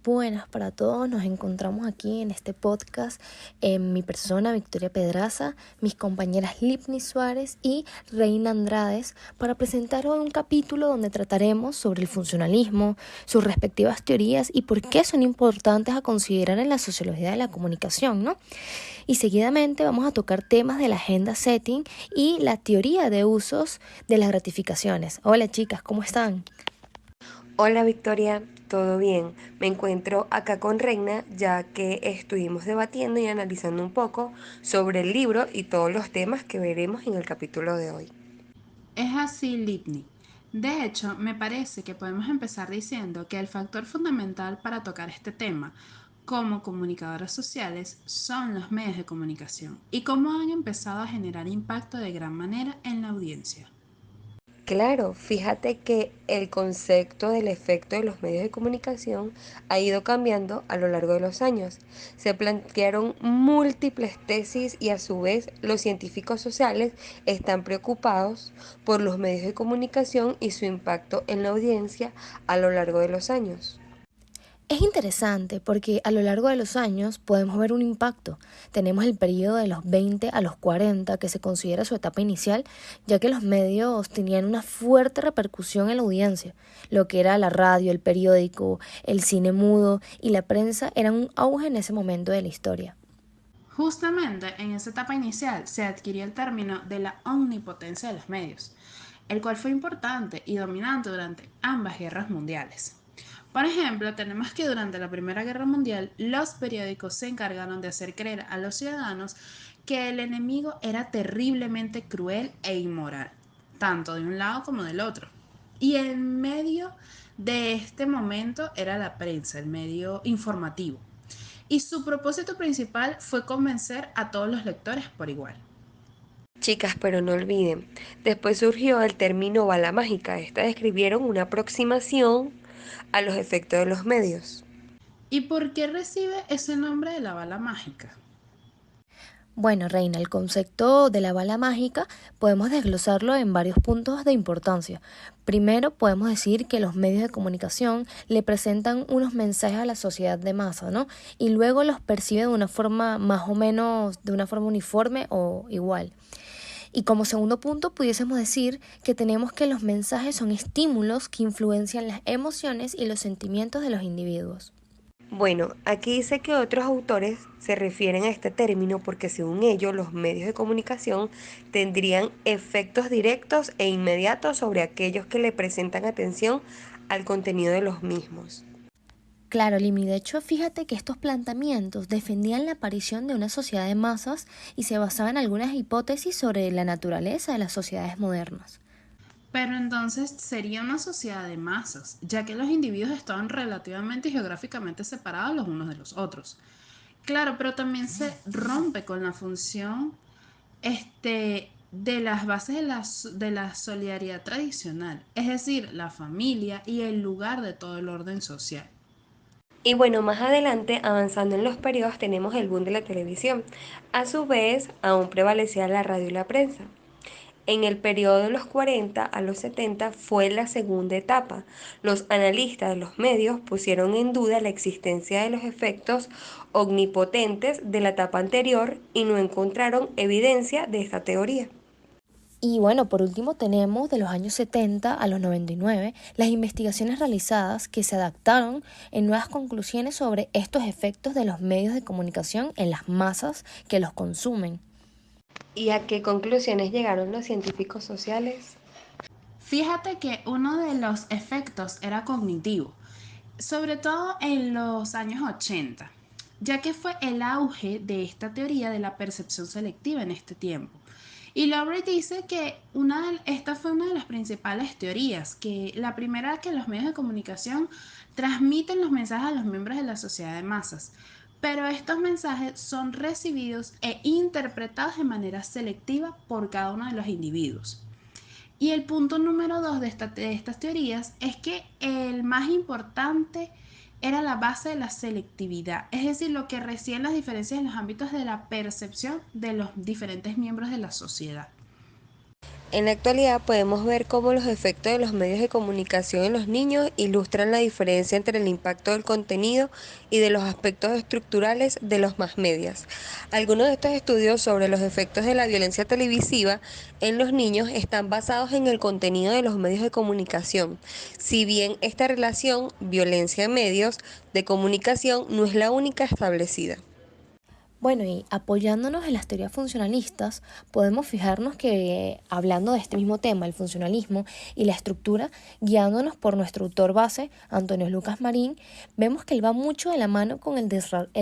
buenas para todos. Nos encontramos aquí en este podcast en mi persona, Victoria Pedraza, mis compañeras Lipni Suárez y Reina Andrades para presentar hoy un capítulo donde trataremos sobre el funcionalismo, sus respectivas teorías y por qué son importantes a considerar en la sociología de la comunicación, ¿no? Y seguidamente vamos a tocar temas de la agenda setting y la teoría de usos de las gratificaciones. Hola chicas, ¿cómo están? Hola Victoria, ¿todo bien? Me encuentro acá con Reina ya que estuvimos debatiendo y analizando un poco sobre el libro y todos los temas que veremos en el capítulo de hoy. Es así, Lipni. De hecho, me parece que podemos empezar diciendo que el factor fundamental para tocar este tema como comunicadoras sociales son los medios de comunicación y cómo han empezado a generar impacto de gran manera en la audiencia. Claro, fíjate que el concepto del efecto de los medios de comunicación ha ido cambiando a lo largo de los años. Se plantearon múltiples tesis y a su vez los científicos sociales están preocupados por los medios de comunicación y su impacto en la audiencia a lo largo de los años. Es interesante porque a lo largo de los años podemos ver un impacto. Tenemos el periodo de los 20 a los 40 que se considera su etapa inicial, ya que los medios tenían una fuerte repercusión en la audiencia. Lo que era la radio, el periódico, el cine mudo y la prensa eran un auge en ese momento de la historia. Justamente en esa etapa inicial se adquirió el término de la omnipotencia de los medios, el cual fue importante y dominante durante ambas guerras mundiales. Por ejemplo, tenemos que durante la Primera Guerra Mundial los periódicos se encargaron de hacer creer a los ciudadanos que el enemigo era terriblemente cruel e inmoral, tanto de un lado como del otro. Y el medio de este momento era la prensa, el medio informativo. Y su propósito principal fue convencer a todos los lectores por igual. Chicas, pero no olviden, después surgió el término bala mágica. Esta describieron una aproximación a los efectos de los medios. ¿Y por qué recibe ese nombre de la bala mágica? Bueno, Reina, el concepto de la bala mágica podemos desglosarlo en varios puntos de importancia. Primero, podemos decir que los medios de comunicación le presentan unos mensajes a la sociedad de masa, ¿no? Y luego los percibe de una forma más o menos, de una forma uniforme o igual. Y como segundo punto, pudiésemos decir que tenemos que los mensajes son estímulos que influencian las emociones y los sentimientos de los individuos. Bueno, aquí dice que otros autores se refieren a este término porque según ellos los medios de comunicación tendrían efectos directos e inmediatos sobre aquellos que le presentan atención al contenido de los mismos. Claro, Limi, de hecho, fíjate que estos planteamientos defendían la aparición de una sociedad de masas y se basaban en algunas hipótesis sobre la naturaleza de las sociedades modernas. Pero entonces sería una sociedad de masas, ya que los individuos estaban relativamente y geográficamente separados los unos de los otros. Claro, pero también se rompe con la función de las bases de la solidaridad tradicional, es decir, la familia y el lugar de todo el orden social. Y bueno, más adelante, avanzando en los periodos, tenemos el boom de la televisión. A su vez, aún prevalecía la radio y la prensa. En el periodo de los 40 a los 70 fue la segunda etapa. Los analistas de los medios pusieron en duda la existencia de los efectos omnipotentes de la etapa anterior y no encontraron evidencia de esta teoría. Y bueno, por último tenemos de los años 70 a los 99 las investigaciones realizadas que se adaptaron en nuevas conclusiones sobre estos efectos de los medios de comunicación en las masas que los consumen. ¿Y a qué conclusiones llegaron los científicos sociales? Fíjate que uno de los efectos era cognitivo, sobre todo en los años 80, ya que fue el auge de esta teoría de la percepción selectiva en este tiempo. Y Lowry dice que esta fue una de las principales teorías, que la primera que los medios de comunicación transmiten los mensajes a los miembros de la sociedad de masas, pero estos mensajes son recibidos e interpretados de manera selectiva por cada uno de los individuos. Y el punto número dos de estas teorías es que el más importante era la base de la selectividad, es decir, lo que reside en las diferencias en los ámbitos de la percepción de los diferentes miembros de la sociedad. En la actualidad podemos ver cómo los efectos de los medios de comunicación en los niños ilustran la diferencia entre el impacto del contenido y de los aspectos estructurales de los más medias. Algunos de estos estudios sobre los efectos de la violencia televisiva en los niños están basados en el contenido de los medios de comunicación. Si bien esta relación, violencia en medios de comunicación, no es la única establecida. Bueno, y apoyándonos en las teorías funcionalistas, podemos fijarnos que, hablando de este mismo tema, el funcionalismo y la estructura, guiándonos por nuestro autor base, Antonio Lucas Marín, vemos que él va mucho de la mano con el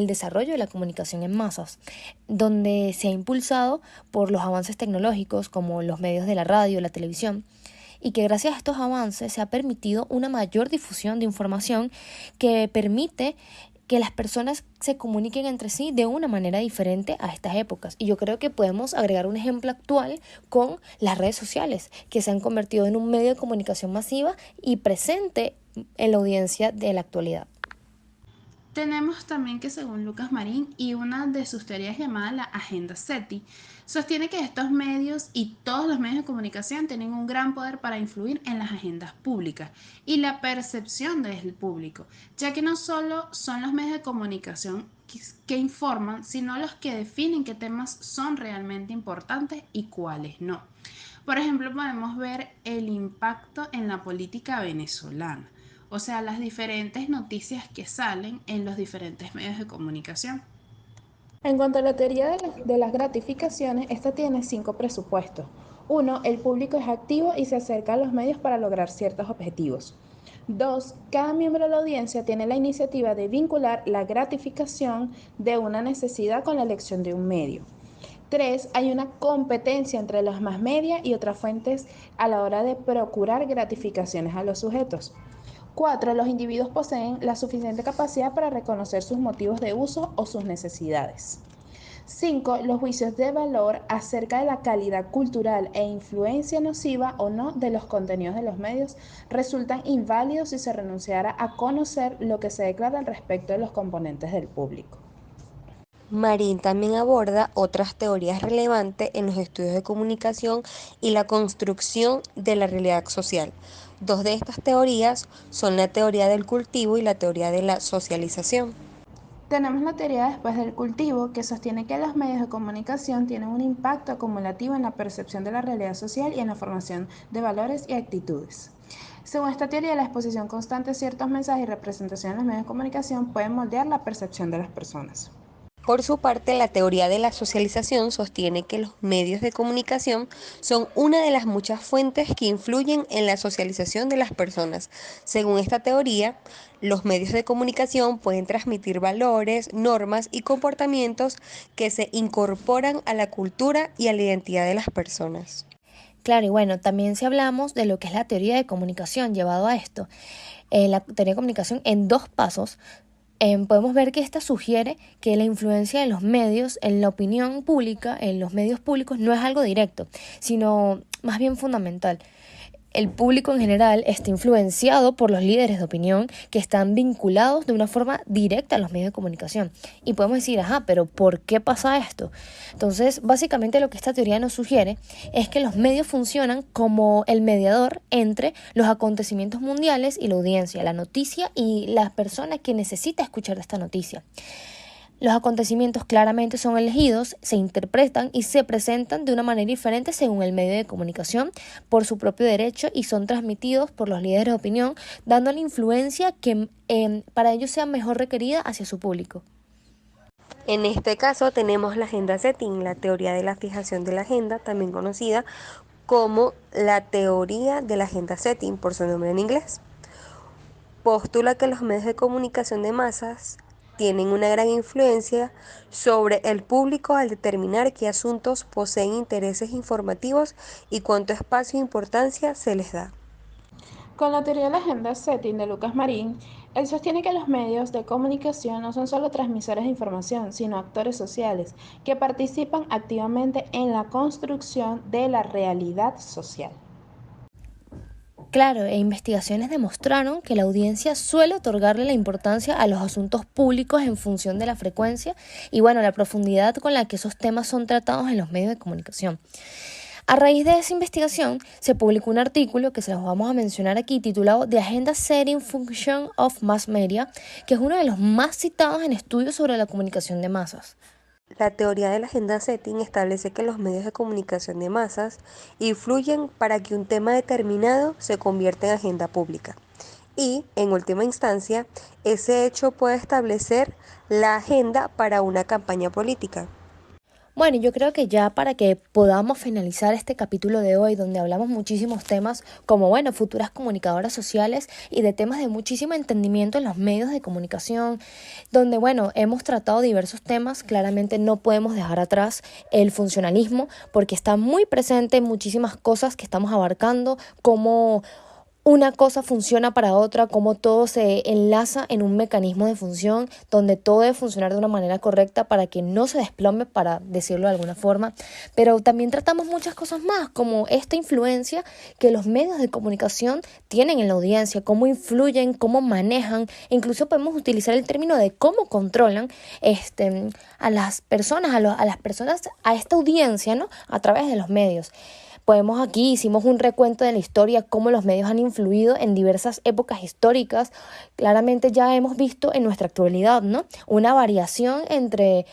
desarrollo de la comunicación en masas, donde se ha impulsado por los avances tecnológicos como los medios de la radio, la televisión, y que gracias a estos avances se ha permitido una mayor difusión de información que permite que las personas se comuniquen entre sí de una manera diferente a estas épocas. Y yo creo que podemos agregar un ejemplo actual con las redes sociales, que se han convertido en un medio de comunicación masiva y presente en la audiencia de la actualidad. Tenemos también que, según Lucas Marín y una de sus teorías llamada la Agenda SETI, sostiene que estos medios y todos los medios de comunicación tienen un gran poder para influir en las agendas públicas y la percepción del público, ya que no solo son los medios de comunicación que informan, sino los que definen qué temas son realmente importantes y cuáles no. Por ejemplo, podemos ver el impacto en la política venezolana, o sea, las diferentes noticias que salen en los diferentes medios de comunicación. En cuanto a la teoría de las gratificaciones, esta tiene 5 presupuestos. 1. El público es activo y se acerca a los medios para lograr ciertos objetivos. 2. Cada miembro de la audiencia tiene la iniciativa de vincular la gratificación de una necesidad con la elección de un medio. 3. Hay una competencia entre las más media y otras fuentes a la hora de procurar gratificaciones a los sujetos. 4. Los individuos poseen la suficiente capacidad para reconocer sus motivos de uso o sus necesidades. 5. Los juicios de valor acerca de la calidad cultural e influencia nociva o no de los contenidos de los medios resultan inválidos si se renunciara a conocer lo que se declara al respecto de los componentes del público. Marín también aborda otras teorías relevantes en los estudios de comunicación y la construcción de la realidad social. Dos de estas teorías son la teoría del cultivo y la teoría de la socialización. Tenemos la teoría después del cultivo, que sostiene que los medios de comunicación tienen un impacto acumulativo en la percepción de la realidad social y en la formación de valores y actitudes. Según esta teoría, la exposición constante de ciertos mensajes y representaciones en los medios de comunicación pueden moldear la percepción de las personas. Por su parte, la teoría de la socialización sostiene que los medios de comunicación son una de las muchas fuentes que influyen en la socialización de las personas. Según esta teoría, los medios de comunicación pueden transmitir valores, normas y comportamientos que se incorporan a la cultura y a la identidad de las personas. Claro, y bueno, también si hablamos de lo que es la teoría de comunicación llevado a esto, la teoría de comunicación en 2 pasos, podemos ver que esta sugiere que la influencia de los medios en la opinión pública, en los medios públicos, no es algo directo, sino más bien fundamental. El público en general está influenciado por los líderes de opinión que están vinculados de una forma directa a los medios de comunicación. Y podemos decir, pero ¿por qué pasa esto? Entonces, básicamente lo que esta teoría nos sugiere es que los medios funcionan como el mediador entre los acontecimientos mundiales y la audiencia, la noticia y la persona que necesita escuchar esta noticia. Los acontecimientos claramente son elegidos, se interpretan y se presentan de una manera diferente según el medio de comunicación por su propio derecho y son transmitidos por los líderes de opinión, dando la influencia que para ellos sea mejor requerida hacia su público. En este caso tenemos la agenda setting, la teoría de la fijación de la agenda, también conocida como la teoría de la agenda setting por su nombre en inglés. Postula que los medios de comunicación de masas tienen una gran influencia sobre el público al determinar qué asuntos poseen intereses informativos y cuánto espacio e importancia se les da. Con la teoría de la agenda setting de Lucas Marín, él sostiene que los medios de comunicación no son solo transmisores de información, sino actores sociales que participan activamente en la construcción de la realidad social. Claro, investigaciones demostraron que la audiencia suele otorgarle la importancia a los asuntos públicos en función de la frecuencia y la profundidad con la que esos temas son tratados en los medios de comunicación. A raíz de esa investigación, se publicó un artículo que se los vamos a mencionar aquí, titulado The Agenda Setting Function of Mass Media, que es uno de los más citados en estudios sobre la comunicación de masas. La teoría de la agenda setting establece que los medios de comunicación de masas influyen para que un tema determinado se convierta en agenda pública. Y, en última instancia, ese hecho puede establecer la agenda para una campaña política. Bueno, yo creo que ya para que podamos finalizar este capítulo de hoy, donde hablamos muchísimos temas como, futuras comunicadoras sociales y de temas de muchísimo entendimiento en los medios de comunicación, donde, hemos tratado diversos temas. Claramente no podemos dejar atrás el funcionalismo porque está muy presente en muchísimas cosas que estamos abarcando, como una cosa funciona para otra, cómo todo se enlaza en un mecanismo de función donde todo debe funcionar de una manera correcta para que no se desplome, para decirlo de alguna forma. Pero también tratamos muchas cosas más, como esta influencia que los medios de comunicación tienen en la audiencia, cómo influyen, cómo manejan. Incluso podemos utilizar el término de cómo controlan a las personas, a esta audiencia, ¿no? A través de los medios. Hicimos un recuento de la historia, cómo los medios han influido en diversas épocas históricas. Claramente ya hemos visto en nuestra actualidad, ¿no? Una variación entre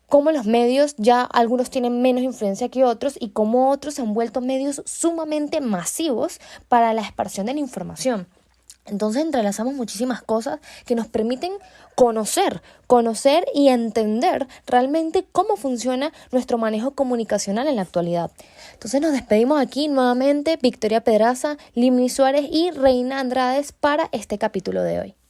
cómo los medios ya algunos tienen menos influencia que otros y cómo otros se han vuelto medios sumamente masivos para la esparción de la información. Entonces entrelazamos muchísimas cosas que nos permiten conocer y entender realmente cómo funciona nuestro manejo comunicacional en la actualidad. Entonces nos despedimos aquí nuevamente, Victoria Pedraza, Limni Suárez y Reina Andrades para este capítulo de hoy.